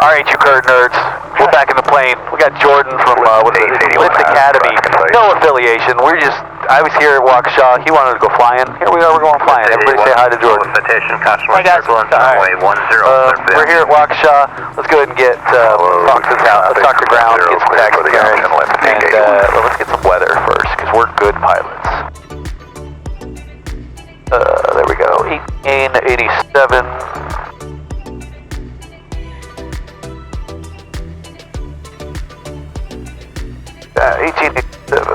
Alright, you bird nerds. We're back in the plane. We got Jordan from Lift Academy. No affiliation. I was here at Waukesha. He wanted to go flying. Here we are, we're going flying. Everybody say hi to Jordan. Hi guys. We're here at Waukesha. Let's go ahead and get talk to ground, get some taxi clearance, and let's get some weather first, because we're good pilots. There we go. 1887. 1887.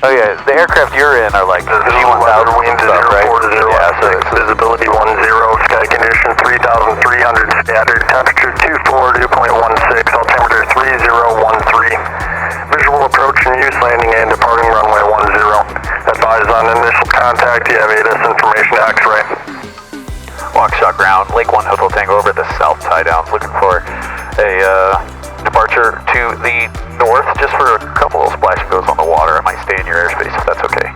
Oh yeah, the aircraft you're in are like G1000 stuff, right? Yeah, so it's visibility 10, sky condition 3,300 scattered, temperature 24, dew point 16, altimeter 3013. Visual approach and use landing and departing runway 10. Advise on initial contact, you have ATIS information X-ray. Waukesha ground, Lake 1 Hotel Tango over at the south tie down, looking for a departure to the north, just for a couple of splash and goes on the water. I might stay in your airspace if that's okay.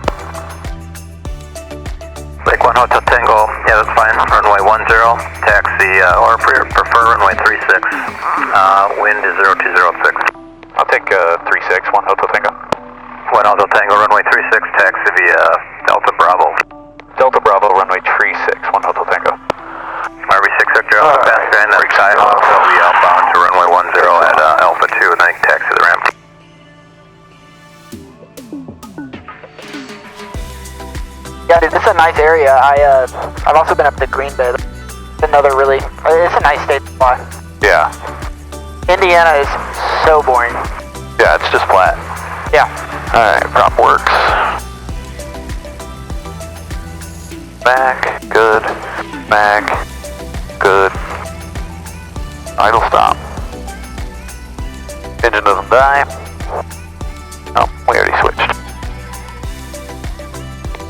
Lake 1 Hotel Tango, yeah, that's fine. Runway 10, taxi, or prefer runway 36. Wind is 0206. I'll take 36, 1 Hotel Tango. 1 Hotel Tango, runway 36, taxi via Delta Bravo. Delta Bravo, runway 36, 1 Hotel Tango. RV6 Victor Alpha, fast guy in that side, so we outbound to runway 10 at Alpha 2, and then taxi the ramp. Yeah, dude, this is a nice area. I've also been up to Green Bay. It's another really, it's a nice state to fly. Yeah. Indiana is so boring. Yeah, it's just flat. Yeah. Alright, prop works. Back, good. Back, good. Idle stop. Engine doesn't die. Oh, we already switched.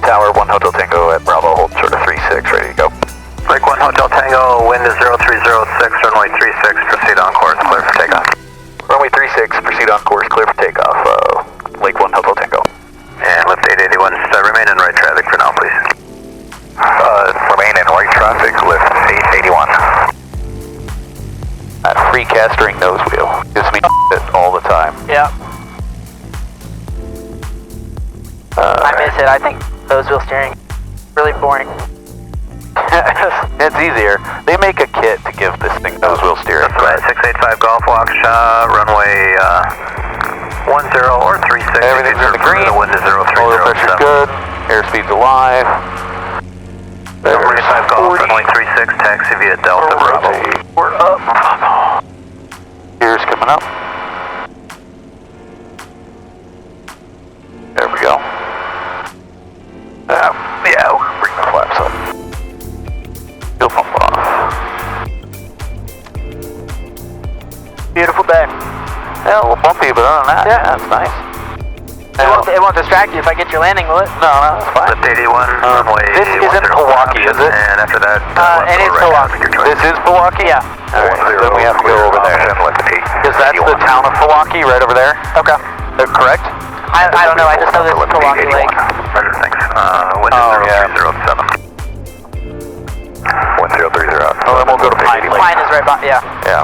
Tower 1 Hotel Tango at Bravo, hold short of 36, ready to go. Lake 1 Hotel Tango, wind is 0306, runway 36, proceed on course, clear for takeoff. Runway 36, proceed on course, clear for takeoff. Lake 1 Hotel Tango. And lift 881, remain in right traffic for now, please. Remain in right traffic, lift 881. That free castering nose wheel gives me it all the time. Yeah. I miss it. I think nose wheel steering is really boring. It's easier. They make a kit to give this thing nose wheel steering. That's 685 Golf Waukesha, runway 10 or 36. Everything's in the green. The wind is 0307. Oil pressure's good. Airspeed's alive. 45 Golf, runway 36, taxi via Delta Bravo. We're up. Here's coming up. There we go. Yeah, we'll bring the flaps up. Fuel pump off. Beautiful day. Yeah, a little bumpy, but other than that, yeah, that's nice. It won't distract you if I get your landing, will it? No, that's fine. Lift 81, runway This isn't Milwaukee, is it? And after that, it is Milwaukee. This is Milwaukee? Yeah. Alright, then we have to go over there. Because that's the town of Milwaukee, right over there? Okay. Correct? I don't know, I just know this is Milwaukee Lake. Roger, thanks. Wind is 0307. 1030. Oh, then we'll go to Pine Lake. Pine is right by, yeah. Yeah.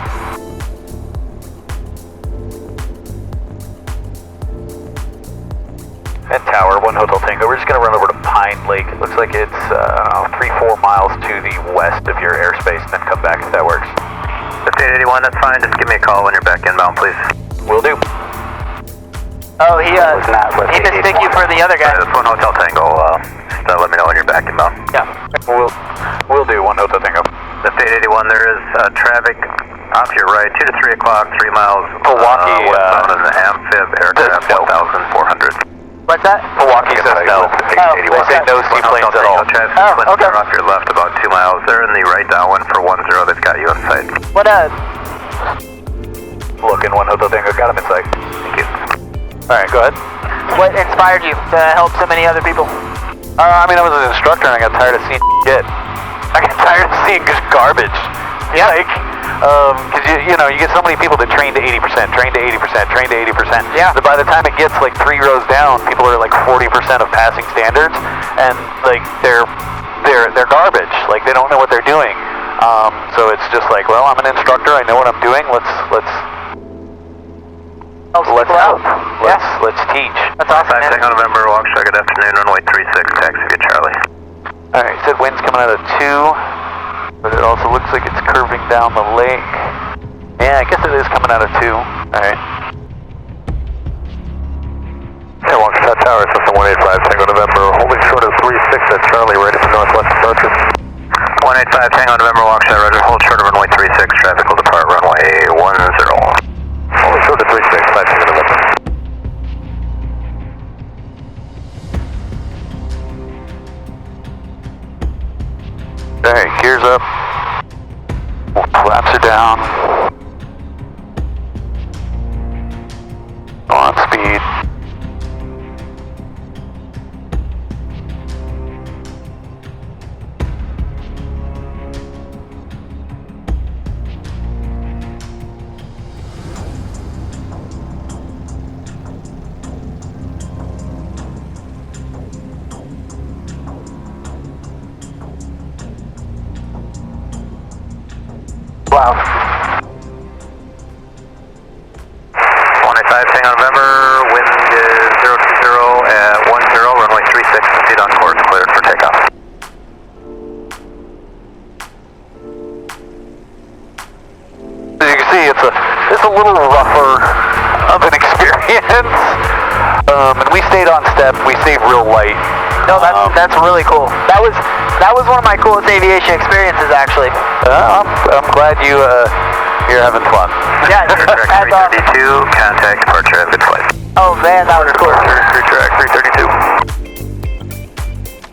And Tower, 1 Hotel Tango. We're just going to run over to Pine Lake. It looks like it's 3-4 miles to the west of your airspace, and then come back if that works. 5881, that's fine. Just give me a call when you're back inbound, please. Will do. Oh, he mistook you for the other guy. That's 1 Hotel Tango. Just let me know when you're back inbound. Yeah. We'll do 1 Hotel Tango. 5881, there is traffic off your right, 2 to 3 o'clock, 3 miles Milwaukee, westbound in the amphib aircraft, 1,400. What's that? Milwaukee says no. They say no seaplanes at all. Traffic okay. off your left about 2 miles. They're in the right downwind for 10. They've got you in sight. What Looking 1 Hotel Tango, got him in sight. Thank you. Alright, go ahead. What inspired you to help so many other people? I mean, I was an instructor and I got tired of seeing shit. I got tired of seeing just garbage. Yeah. Like, because you get so many people that train to 80%, train to 80%, train to 80%. Yeah. But by the time it gets like 3 rows down, people are like 40% of passing standards, and like they're garbage. Like they don't know what they're doing. So it's just like, well, I'm an instructor, I know what I'm doing, let's teach. That's awesome, man. Tango November, walk shy, good afternoon, runway 36, taxi to Charlie. Alright, you said wind's coming out of 2, but it also looks like it's curving down the lake. Yeah, I guess it is coming out of 2. Alright. Hey, walk shy tower, system 185, Tango November, holding short of 36 at Charlie, ready for northwest departure. 185, Tango November, walk shy, roger, hold short of runway 36, traffic will depart runway 10. Holding short of 36, 5 Tango November. Alright, gears up. Flaps are down. On speed. Wow. 185, Tango November, wind is 020 at 10, runway 36, proceed on course, cleared for takeoff. As you can see, it's a little rougher of an experience. And we stayed on step, we stayed real light. No, that's really cool. That was one of my coolest aviation experiences, actually. I'm glad you're having fun. Yeah, Track that's awesome. 332, contact departure, have a good flight. Oh man, that was cool. Track 332.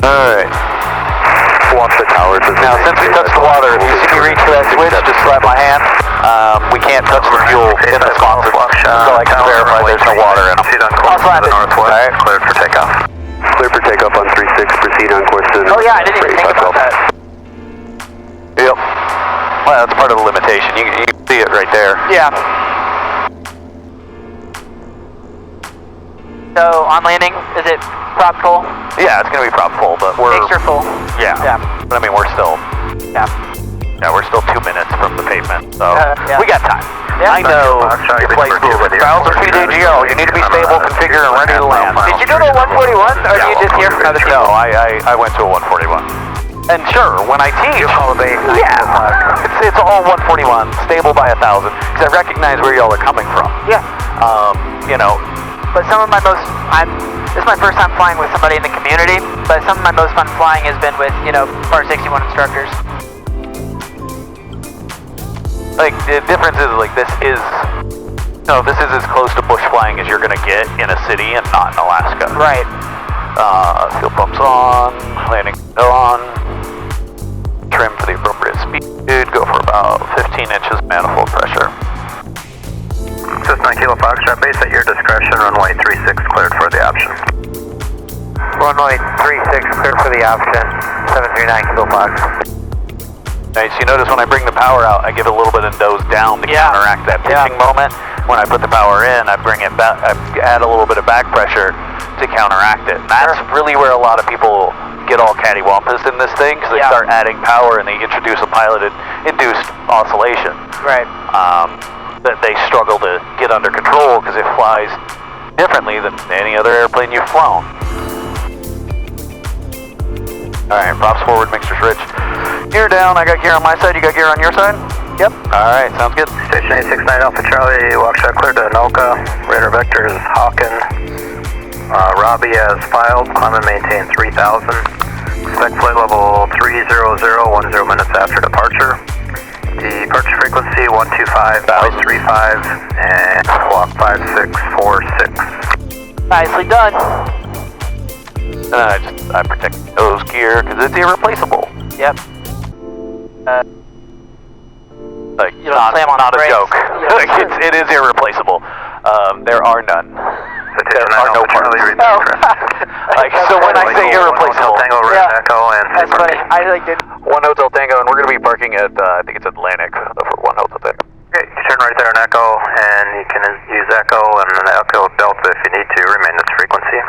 Alright. Watch the tower. Now, since we touched the water, if you see me reach for that switch, just slap my hand. We can't touch the fuel in the sponsor, so I can verify there's no water in them. Proceed on course to the northwest, cleared for takeoff. Clear for takeoff on 36, proceed on course to the Oh yeah, I didn't even think about that. Yep. Well, that's part of the limitation. You can see it right there. Yeah. So on landing, is it prop full? Yeah, it's gonna be prop full, but we're Mixture full. Yeah. Yeah. But I mean, we're still we're still 2 minutes from the pavement, so yeah. we got time. Yeah. I know your flight's moving. 1,000 feet AGL. You need to be stable, configured, and ready to land. Did you go to a 141, or are you just here from other people? No, I went to a 141. And sure, when I teach, it's all 141, stable by 1,000, because I recognize where y'all are coming from. Yeah. You know. But some of my most, this is my first time flying with somebody in the community, but some of my most fun flying has been with, Part 61 instructors. Like, the difference is, like, this is as close to bush flying as you're gonna get in a city and not in Alaska. Right. Fuel pumps on, landing on, trim for the appropriate speed, go for about 15 inches manifold pressure. Cessna Kilo Foxtrot, base at your discretion, runway 36 cleared for the option. Runway 36 cleared for the option, 739 Kilo Fox. Nice. You notice when I bring the power out, I give it a little bit of nose down to counteract that pitching moment. When I put the power in, I bring it back. I add a little bit of back pressure to counteract it. And that's really where a lot of people get all cattywampus in this thing, because they start adding power and they introduce a piloted-induced oscillation. Right. That they struggle to get under control because it flies differently than any other airplane you've flown. Alright, props forward, mixtures rich. Gear down, I got gear on my side, you got gear on your side? Yep. Alright, sounds good. Station 869 Alpha Charlie, walk shot clear to Anoka, radar vector is Hawken. Robbie has filed, climb and maintain 3000. Expect flight level 300, 10 minutes after departure. Departure frequency 125.35 and walk 5646. Nicely done. I protect nose gear because it's irreplaceable. Yep. Like, You don't slam on not a brakes. joke. Like, it is irreplaceable. There are none. There are no parts. Oh. Like, so when I say irreplaceable, Tango, Red Echo, and That's funny. I like did. 1 Hotel Tango, and we're going to be parking at, I think it's Atlantic for 1 Hotel Tango. Okay, you turn right there on Echo, and you can use Echo and an Echo Delta if you need to. Remain this frequency.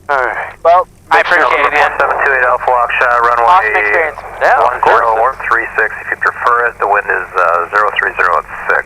Alright. Well, I appreciate it. 1728 Alpha Walk Shot, runway Awesome experience. Yeah, of course. 10 or 36 if you prefer. it. The wind is 030 at 6.